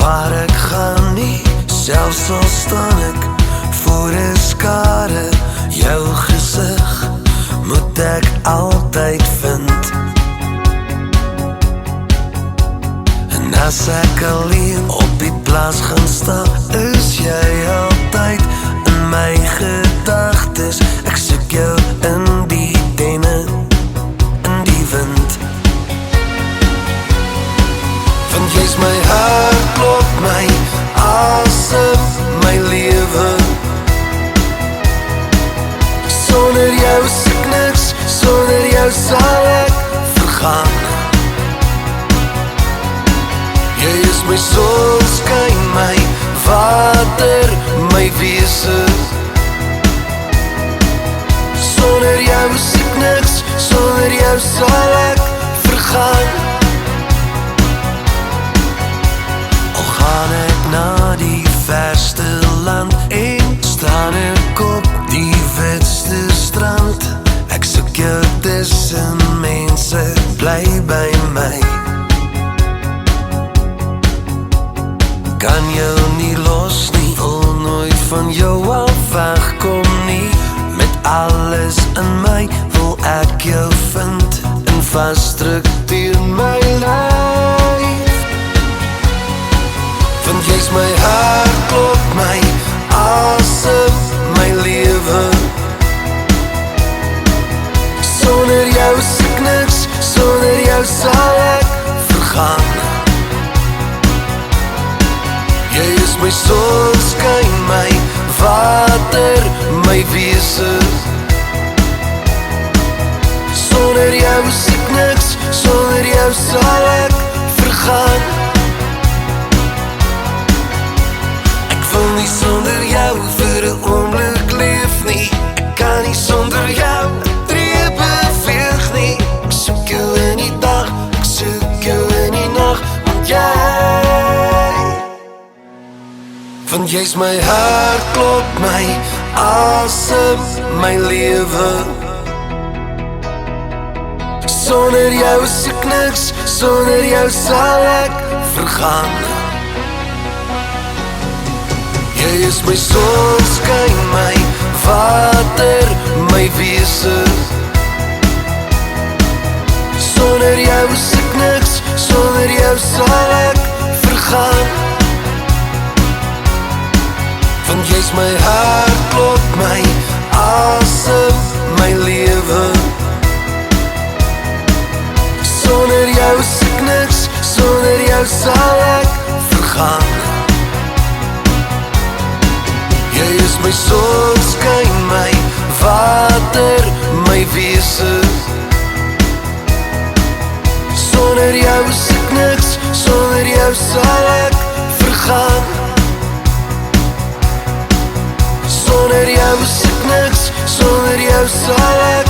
Waar ek gaan nie, selfs al staan ek voor 'n skare, jou gesig moet ek altyd vind. En as ek alleen op die plaas gaan staan, is jy altyd in my gedagtes. Ek soek jou in die tenne, in die wind. Want jy's my hart, klop my asem, my lewe. Sonder jou soek niks, sonder jou sal ek vergaan. Jy is my sonskyn, my water, my wese. Sonder jou soek niks, sonder jou sal ek vergaan. Al gaan ek na die verste land en staan ek op die witste strand. Ek soek jou tussen mense, bly by my. Kan jou nie los nie, wil nooit van jou af wegkom nie. Met alles in my wil ek jou vind en vasdruk teen my lyf. Want jy's my hart, klop my asem, my lewe. Sonder jou soek niks, sonder jou sal ek vergaan. Jy is my sonskyn, my water, my wese. Sonder jou soek niks, sonder jou sal ek vergaan. Ek wil nie sonder jou vir 'n oomblik leef nie. Ek kan nie sonder jou 'n tree beweeg nie. Ek soek jou in die dag, ek soek jou in die nag, want jy's my hart, klop my asem, my lewe. Sonder jou soek niks, sonder jou sal ek vergaan. Jy is my sonskyn, my water, my wese. Sonder jou soek niks, sonder jou sal ek vergaan. Want jy's my hart, klop my asem, my lewe. Sonder jou soek niks, sonder jou sal ek vergaan. Jy is my sonskyn, my water, my wese. Sonder jou soek niks, sonder jou sal ek vergaan. Sonder jou soek niks, sonder jou sal ek